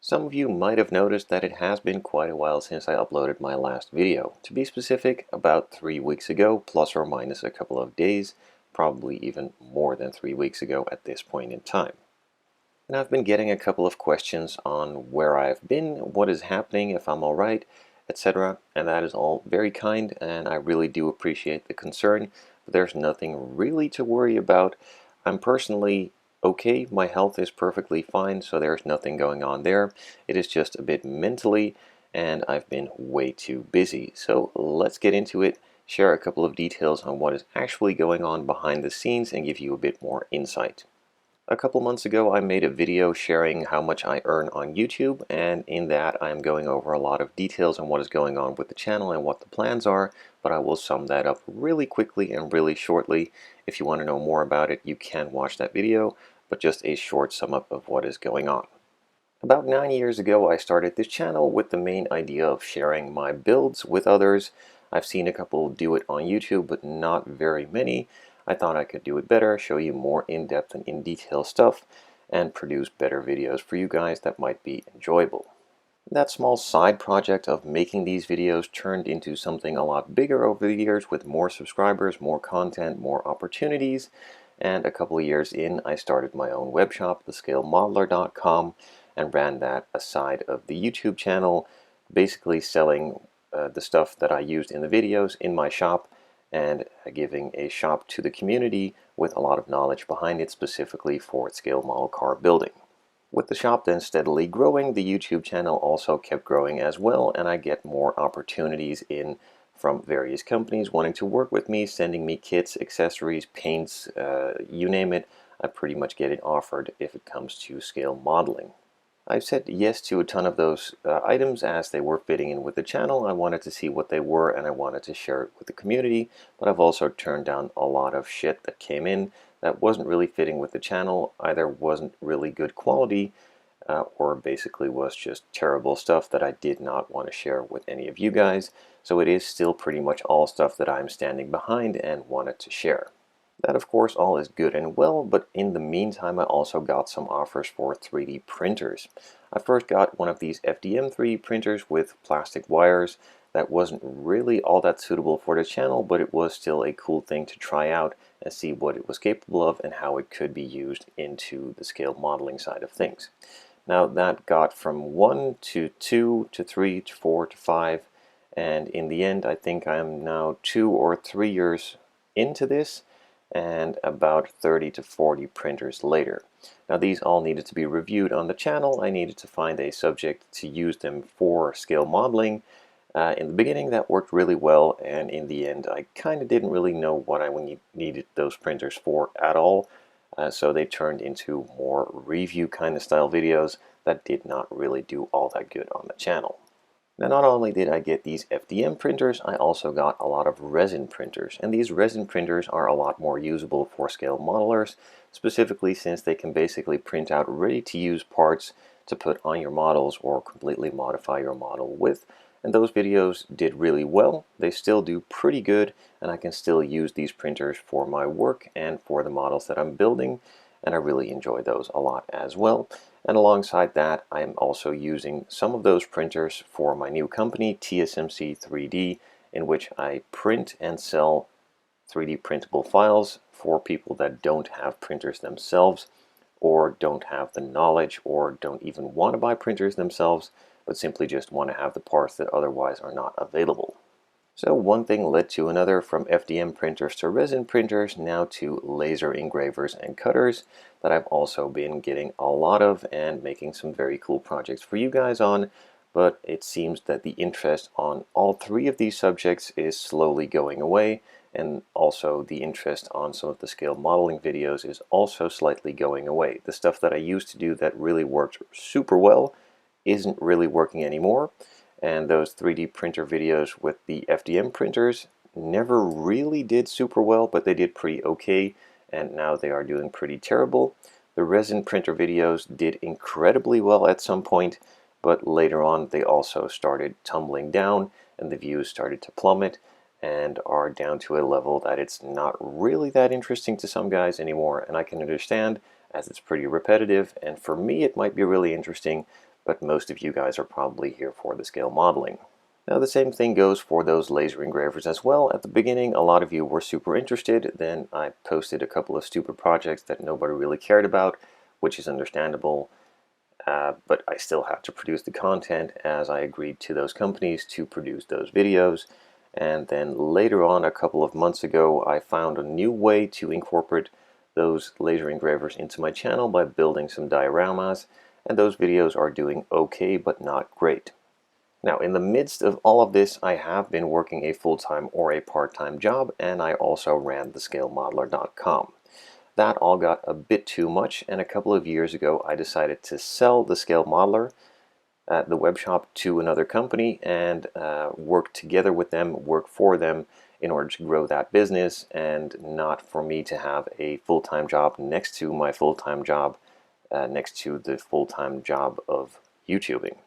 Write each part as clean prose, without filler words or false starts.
Some of you might have noticed that it has been quite a while since I uploaded my last video. To be specific, about 3 weeks ago, plus or minus a couple of days, probably even more than 3 weeks ago at this point in time. And I've been getting a couple of questions on where I've been, what is happening, if I'm alright, etc. And that is all very kind, and I really do appreciate the concern, but there's nothing really to worry about. I'm personally okay, my health is perfectly fine, so there's nothing going on there. It is just a bit mentally, and I've been way too busy. So let's get into it, share a couple of details on what is actually going on behind the scenes, and give you a bit more insight. A couple months ago I made a video sharing how much I earn on YouTube, and in that I'm going over a lot of details on what is going on with the channel and what the plans are, but I will sum that up really quickly and really shortly. If you want to know more about it, you can watch that video, but just a short sum up of what is going on. About 9 years ago I started this channel with the main idea of sharing my builds with others. I've seen a couple do it on YouTube, but not very many. I thought I could do it better, show you more in-depth and in-detail stuff, and produce better videos for you guys that might be enjoyable. That small side project of making these videos turned into something a lot bigger over the years with more subscribers, more content, more opportunities, and a couple of years in I started my own web shop, thescalemodeler.com, and ran that aside of the YouTube channel, basically selling the stuff that I used in the videos in my shop and giving a shop to the community with a lot of knowledge behind it, specifically for scale model car building. With the shop then steadily growing, the YouTube channel also kept growing as well, and I get more opportunities in from various companies wanting to work with me, sending me kits, accessories, paints, you name it. I pretty much get it offered if it comes to scale modeling. I've said yes to a ton of those items as they were fitting in with the channel. I wanted to see what they were and I wanted to share it with the community, but I've also turned down a lot of shit that came in that wasn't really fitting with the channel, either wasn't really good quality or basically was just terrible stuff that I did not want to share with any of you guys. So it is still pretty much all stuff that I'm standing behind and wanted to share. That of course all is good and well, but in the meantime I also got some offers for 3D printers. I first got one of these FDM 3D printers with plastic wires. That wasn't really all that suitable for the channel, but it was still a cool thing to try out and see what it was capable of and how it could be used into the scale modeling side of things. Now that got from 1 to 2 to 3 to 4 to 5, and in the end I think I'm now 2 or 3 years into this, and about 30 to 40 printers later. Now these all needed to be reviewed on the channel. I needed to find a subject to use them for scale modeling. In the beginning that worked really well, and in the end I kind of didn't really know what I needed those printers for at all, so they turned into more review kind of style videos that did not really do all that good on the channel. Now not only did I get these FDM printers, I also got a lot of resin printers, and these resin printers are a lot more usable for scale modelers, specifically since they can basically print out ready-to-use parts to put on your models or completely modify your model with, and those videos did really well. They still do pretty good, and I can still use these printers for my work and for the models that I'm building, and I really enjoy those a lot as well. And alongside that, I am also using some of those printers for my new company, TSMC 3D, in which I print and sell 3D printable files for people that don't have printers themselves, or don't have the knowledge, or don't even want to buy printers themselves, but simply just want to have the parts that otherwise are not available. So one thing led to another, from FDM printers to resin printers, now to laser engravers and cutters that I've also been getting a lot of and making some very cool projects for you guys on. But it seems that the interest on all three of these subjects is slowly going away, and also the interest on some of the scale modeling videos is also slightly going away. The stuff that I used to do that really worked super well isn't really working anymore. And those 3D printer videos with the FDM printers never really did super well, but they did pretty okay, and now they are doing pretty terrible. The resin printer videos did incredibly well at some point, but later on they also started tumbling down and the views started to plummet and are down to a level that it's not really that interesting to some guys anymore, and I can understand, as it's pretty repetitive, and for me it might be really interesting, but most of you guys are probably here for the scale modeling. Now the same thing goes for those laser engravers as well. At the beginning, a lot of you were super interested. Then I posted a couple of stupid projects that nobody really cared about, which is understandable. But I still have to produce the content as I agreed to those companies to produce those videos. And then later on, a couple of months ago, I found a new way to incorporate those laser engravers into my channel by building some dioramas, and those videos are doing okay but not great. Now, in the midst of all of this, I have been working a full-time or a part-time job, and I also ran thescalemodeler.com. That all got a bit too much, and a couple of years ago I decided to sell the Scale Modeler at the webshop to another company and work together with them, work for them in order to grow that business, and not for me to have a full-time job next to my full-time job, next to the full-time job of YouTubing.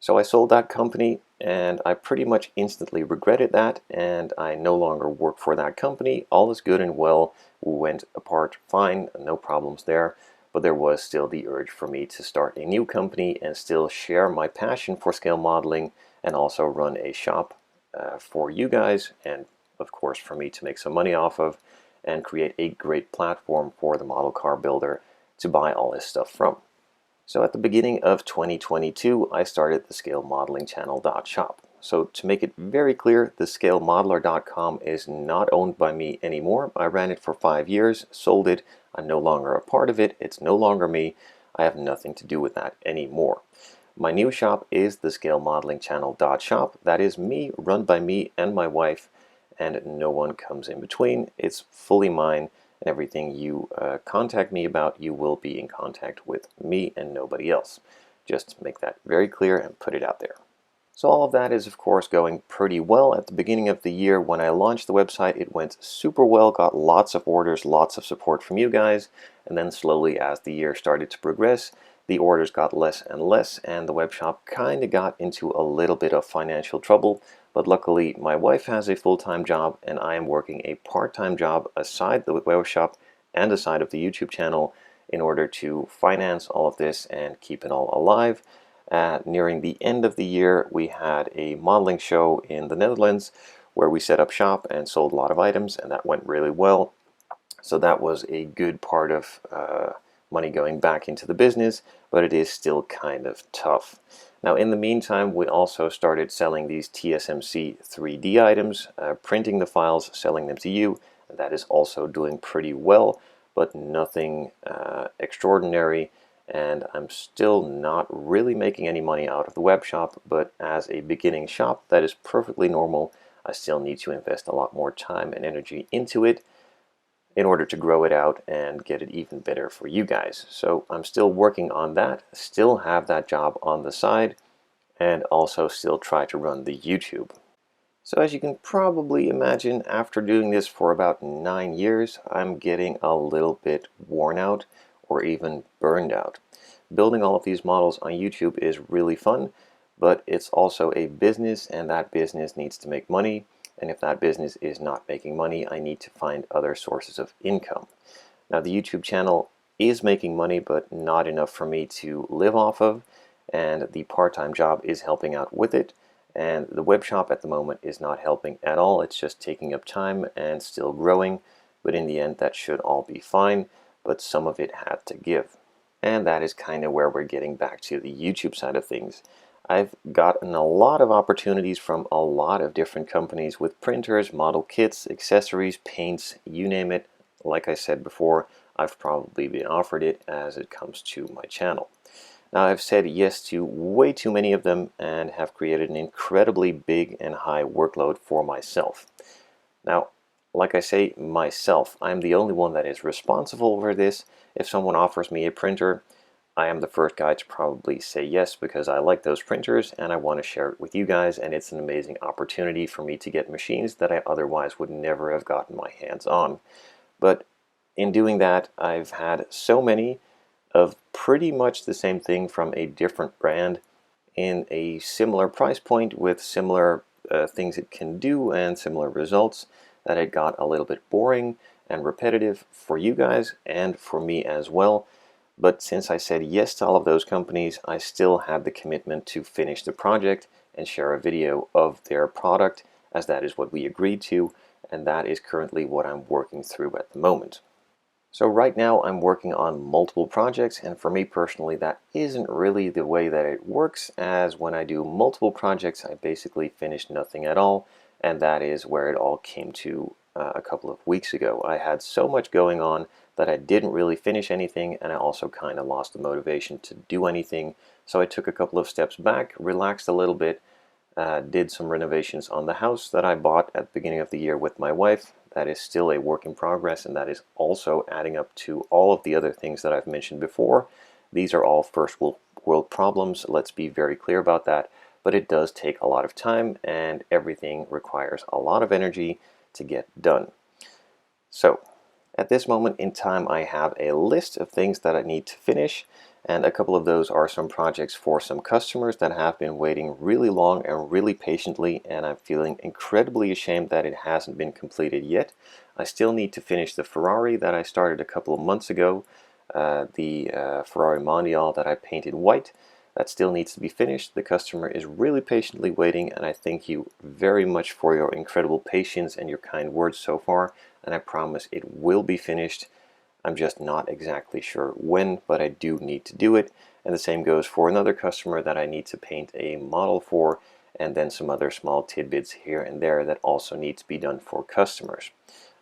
So I sold that company, and I pretty much instantly regretted that, and I no longer work for that company. All is good and well. We went apart fine, no problems there, but there was still the urge for me to start a new company and still share my passion for scale modeling and also run a shop for you guys, and of course for me to make some money off of and create a great platform for the model car builder to buy all this stuff from. So at the beginning of 2022, I started the Scale Modeling Channel.shop. So to make it very clear, the scalemodeler.com is not owned by me anymore. I ran it for 5 years, sold it. I'm no longer a part of it. It's no longer me. I have nothing to do with that anymore. My new shop is the Scale Modeling Channel.shop. That is me, run by me and my wife, and no one comes in between. It's fully mine. And everything you contact me about, you will be in contact with me and nobody else. Just to make that very clear and put it out there. So all of that is of course going pretty well. At the beginning of the year when I launched the website, it went super well, got lots of orders, lots of support from you guys, and then slowly as the year started to progress, the orders got less and less, and the webshop kind of got into a little bit of financial trouble. But luckily, my wife has a full-time job, and I am working a part-time job aside the webshop and aside of the YouTube channel in order to finance all of this and keep it all alive. Nearing the end of the year, we had a modeling show in the Netherlands where we set up shop and sold a lot of items, and that went really well. So that was a good part of money going back into the business, but it is still kind of tough. Now in the meantime, we also started selling these TSMC 3D items, printing the files, selling them to you, and that is also doing pretty well, but nothing extraordinary, and I'm still not really making any money out of the web shop, but as a beginning shop, that is perfectly normal. I still need to invest a lot more time and energy into it in order to grow it out and get it even better for you guys. So I'm still working on that, still have that job on the side, and also still try to run the YouTube. So as you can probably imagine, after doing this for about 9 years, I'm getting a little bit worn out or even burned out. Building all of these models on YouTube is really fun, but it's also a business, and that business needs to make money. And if that business is not making money, I need to find other sources of income. Now the YouTube channel is making money, but not enough for me to live off of, and the part-time job is helping out with it, and the web shop at the moment is not helping at all. It's just taking up time and still growing, but in the end that should all be fine, but some of it had to give. And that is kind of where we're getting back to the YouTube side of things. I've gotten a lot of opportunities from a lot of different companies with printers, model kits, accessories, paints, you name it. Like I said before, I've probably been offered it as it comes to my channel. Now I've said yes to way too many of them and have created an incredibly big and high workload for myself. Now, like I say, myself, I'm the only one that is responsible for this. If someone offers me a printer, I am the first guy to probably say yes because I like those printers and I want to share it with you guys, and it's an amazing opportunity for me to get machines that I otherwise would never have gotten my hands on. But in doing that, I've had so many of pretty much the same thing from a different brand in a similar price point with similar things it can do and similar results that it got a little bit boring and repetitive for you guys and for me as well. But since I said yes to all of those companies, I still had the commitment to finish the project and share a video of their product, as that is what we agreed to, and that is currently what I'm working through at the moment. So right now I'm working on multiple projects, and for me personally that isn't really the way that it works, as when I do multiple projects I basically finish nothing at all, and that is where it all came to a couple of weeks ago. I had so much going on that I didn't really finish anything, and I also kind of lost the motivation to do anything, so I took a couple of steps back, relaxed a little bit, did some renovations on the house that I bought at the beginning of the year with my wife. That is still a work in progress, and that is also adding up to all of the other things that I've mentioned before. These are all first world problems, let's be very clear about that, but it does take a lot of time and everything requires a lot of energy to get done. So at this moment in time I have a list of things that I need to finish, and a couple of those are some projects for some customers that have been waiting really long and really patiently, and I'm feeling incredibly ashamed that it hasn't been completed yet. I still need to finish the Ferrari that I started a couple of months ago, the Ferrari Mondial that I painted white. That still needs to be finished. The customer is really patiently waiting, and I thank you very much for your incredible patience and your kind words so far, and I promise it will be finished. I'm just not exactly sure when, but I do need to do it. And the same goes for another customer that I need to paint a model for, and then some other small tidbits here and there that also need to be done for customers.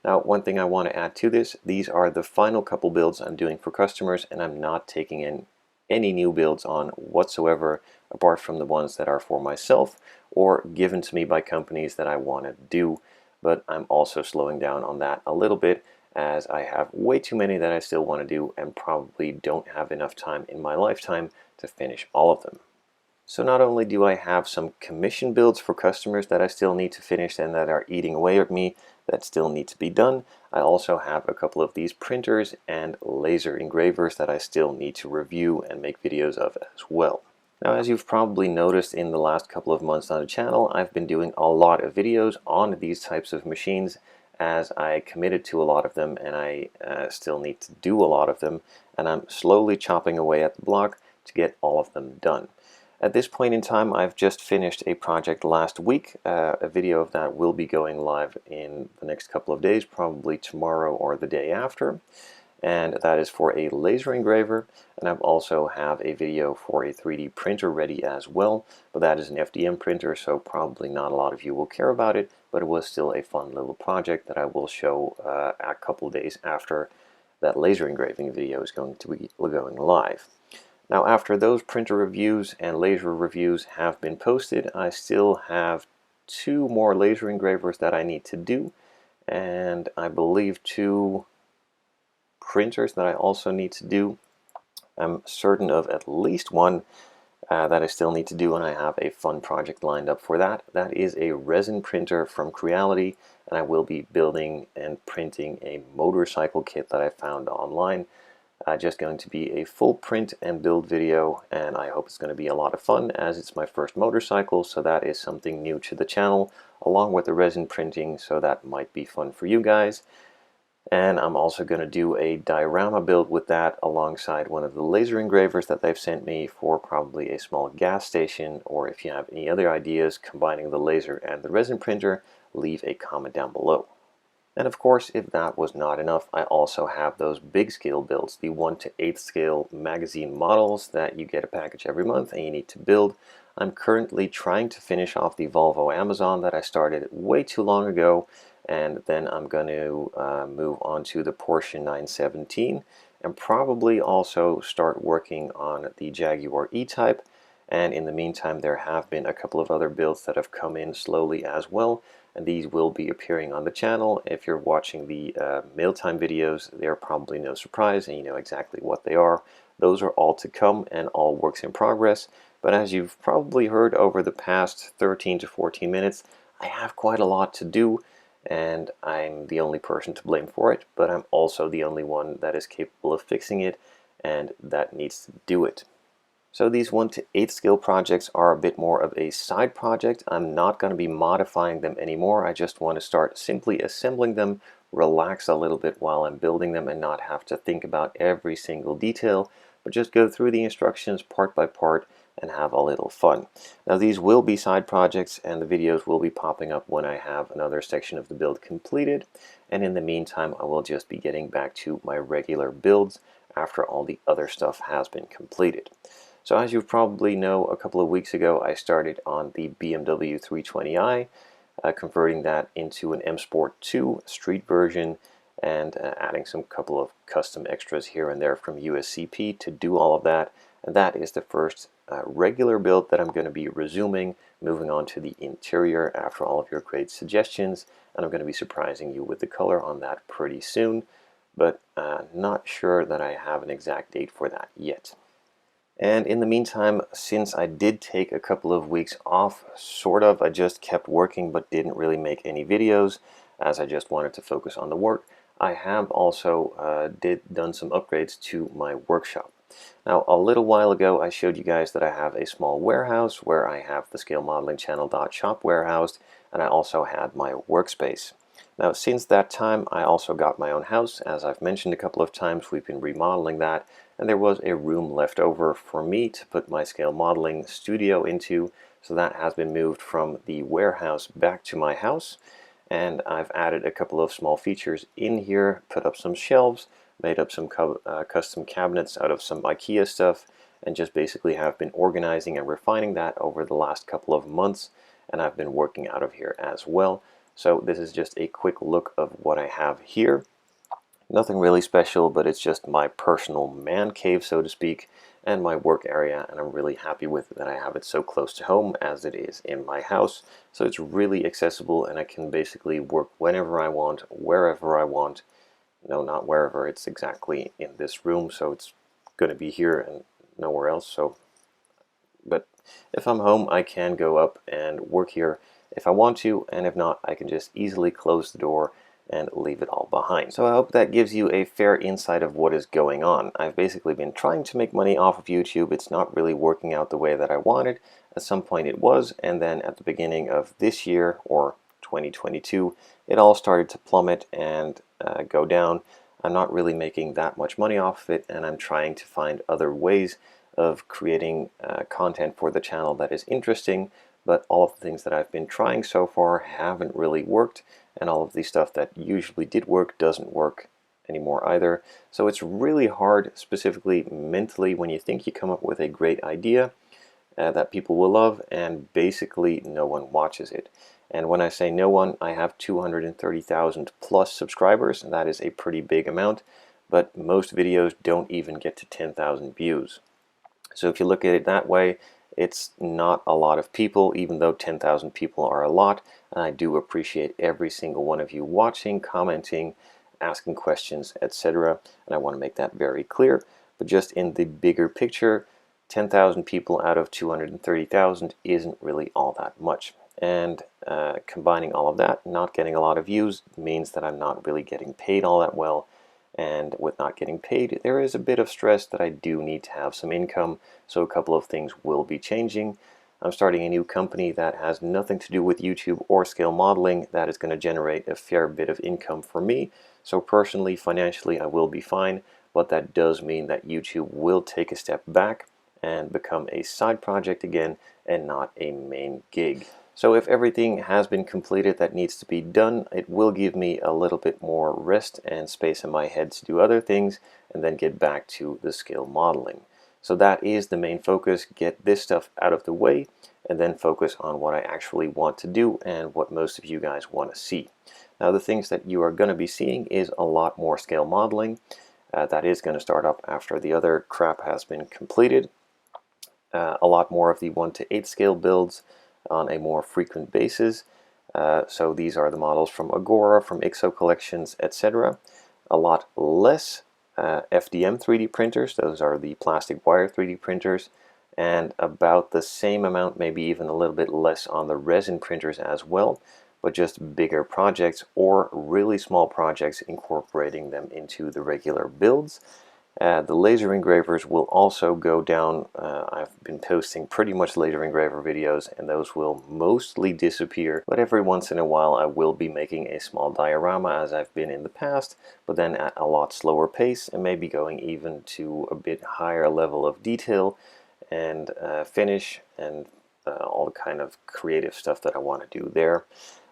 Now, one thing I want to add to this, these are the final couple builds I'm doing for customers, and I'm not taking in any new builds on whatsoever, apart from the ones that are for myself or given to me by companies that I want to do. But I'm also slowing down on that a little bit, as I have way too many that I still want to do and probably don't have enough time in my lifetime to finish all of them. So not only do I have some commission builds for customers that I still need to finish and that are eating away at me that still need to be done, I also have a couple of these printers and laser engravers that I still need to review and make videos of as well. Now, as you've probably noticed in the last couple of months on the channel, I've been doing a lot of videos on these types of machines, as I committed to a lot of them, and I still need to do a lot of them, and I'm slowly chopping away at the block to get all of them done. At this point in time, I've just finished a project last week. A video of that will be going live in the next couple of days, probably tomorrow or the day after. And that is for a laser engraver, and I also have a video for a 3D printer ready as well, but that is an FDM printer, so probably not a lot of you will care about it, but it was still a fun little project that I will show a couple days after that laser engraving video is going to be going live. Now, after those printer reviews and laser reviews have been posted, I still have 2 more laser engravers that I need to do, and I believe 2 printers that I also need to do. I'm certain of at least one that I still need to do, and I have a fun project lined up for that. That is a resin printer from Creality, and I will be building and printing a motorcycle kit that I found online. Just going to be a full print and build video, and I hope it's going to be a lot of fun, as it's my first motorcycle, so that is something new to the channel, along with the resin printing, so that might be fun for you guys. And I'm also going to do a diorama build with that alongside one of the laser engravers that they've sent me for probably a small gas station, or if you have any other ideas combining the laser and the resin printer, leave a comment down below. And of course, if that was not enough, I also have those big scale builds, the 1/8 scale magazine models that you get a package every month and you need to build. I'm currently trying to finish off the Volvo Amazon that I started way too long ago, and then I'm going to move on to the Porsche 917 and probably also start working on the Jaguar E-Type. And in the meantime, there have been a couple of other builds that have come in slowly as well, and these will be appearing on the channel. If you're watching the mealtime videos, they're probably no surprise, and you know exactly what they are. Those are all to come and all works in progress. But as you've probably heard over the past 13 to 14 minutes, I have quite a lot to do, and I'm the only person to blame for it, but I'm also the only one that is capable of fixing it and that needs to do it. So these 1/8 scale projects are a bit more of a side project. I'm not going to be modifying them anymore. I just want to start simply assembling them relax a little bit while I'm building them and not have to think about every single detail, but just go through the instructions part by part and have a little fun. Now these will be side projects and the videos will be popping up when I have another section of the build completed, and in the meantime I will just be getting back to my regular builds after all the other stuff has been completed. So as you probably know, a couple of weeks ago I started on the BMW 320i, converting that into an M Sport 2 street version and adding some couple of custom extras here and there from USCP to do all of that. And that is the first regular build that I'm going to be resuming, moving on to the interior after all of your great suggestions, and I'm going to be surprising you with the color on that pretty soon, but not sure that I have an exact date for that yet. And in the meantime, since I did take a couple of weeks off, sort of, I just kept working but didn't really make any videos as I just wanted to focus on the work, I have also done some upgrades to my workshop. Now, a little while ago I showed you guys that I have a small warehouse where I have the scale modeling channel.shop warehoused, and I also had my workspace. Now, since that time I also got my own house. As I've mentioned a couple of times, we've been remodeling that, and there was a room left over for me to put my scale modeling studio into, so that has been moved from the warehouse back to my house. And I've added a couple of small features in here, put up some shelves, made up some custom cabinets out of some IKEA stuff, and just basically have been organizing and refining that over the last couple of months, and I've been working out of here as well. So this is just a quick look of what I have here. Nothing really special, but it's just my personal man cave, so to speak, and my work area, and I'm really happy with it that I have it so close to home as it is in my house. So it's really accessible, and I can basically work whenever I want, wherever I want. No, not wherever, it's exactly in this room, so it's going to be here and nowhere else. So, but if I'm home, I can go up and work here if I want to, and if not, I can just easily close the door and leave it all behind. So I hope that gives you a fair insight of what is going on. I've basically been trying to make money off of YouTube. It's not really working out the way that I wanted. At some point it was, and then at the beginning of this year, or 2022, it all started to plummet and go down. I'm not really making that much money off of it, and I'm trying to find other ways of creating content for the channel that is interesting, but all of the things that I've been trying so far haven't really worked, and all of the stuff that usually did work doesn't work anymore either. So it's really hard, specifically mentally, when you think you come up with a great idea that people will love, and basically no one watches it. And when I say no one, I have 230,000 plus subscribers, and that is a pretty big amount, but most videos don't even get to 10,000 views. So if you look at it that way, it's not a lot of people, even though 10,000 people are a lot, and I do appreciate every single one of you watching, commenting, asking questions, etc. And I want to make that very clear. But just in the bigger picture, 10,000 people out of 230,000 isn't really all that much. And combining all of that, not getting a lot of views, means that I'm not really getting paid all that well. And with not getting paid, there is a bit of stress that I do need to have some income, so a couple of things will be changing. I'm starting a new company that has nothing to do with YouTube or scale modeling that is going to generate a fair bit of income for me. So personally, financially, I will be fine, but that does mean that YouTube will take a step back and become a side project again and not a main gig. So if everything has been completed that needs to be done, it will give me a little bit more rest and space in my head to do other things and then get back to the scale modeling. So that is the main focus, get this stuff out of the way and then focus on what I actually want to do and what most of you guys want to see. Now the things that you are going to be seeing is a lot more scale modeling. That is going to start up after the other crap has been completed. A lot more of the 1:8 scale builds on a more frequent basis. So these are the models from Agora, from IXO collections, etc. A lot less FDM 3D printers, those are the plastic wire 3D printers, and about the same amount, maybe even a little bit less on the resin printers as well, but just bigger projects or really small projects incorporating them into the regular builds. The laser engravers will also go down. I've been posting pretty much laser engraver videos, and those will mostly disappear, but every once in a while I will be making a small diorama as I've been in the past, but then at a lot slower pace, and maybe going even to a bit higher level of detail and finish and all the kind of creative stuff that I want to do there.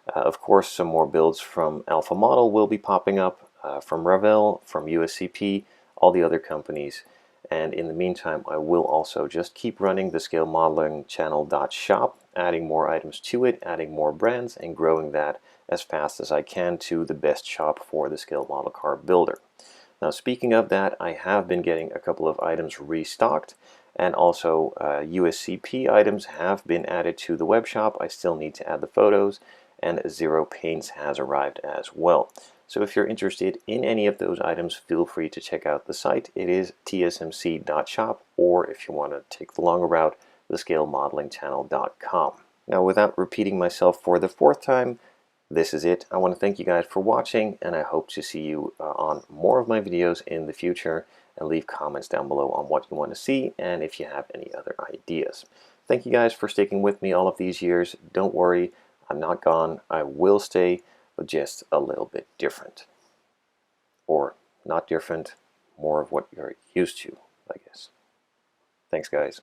Of course, some more builds from Alpha Model will be popping up, from Ravel, from USCP, all the other companies. And in the meantime, I will also just keep running the scale modeling channel.shop, adding more items to it, adding more brands, and growing that as fast as I can to the best shop for the scale model car builder. Now, speaking of that, I have been getting a couple of items restocked, and also USCP items have been added to the web shop. I still need to add the photos, and Zero Paints has arrived as well. So if you're interested in any of those items, feel free to check out the site. It is tsmc.shop, or if you want to take the longer route, thescalemodelingchannel.com. Now, without repeating myself for the fourth time, this is it. I want to thank you guys for watching, and I hope to see you on more of my videos in the future, and leave comments down below on what you want to see and if you have any other ideas. Thank you guys for sticking with me all of these years. Don't worry, I'm not gone. I will stay, but just a little bit different. Or not different, more of what you're used to, I guess. Thanks, guys.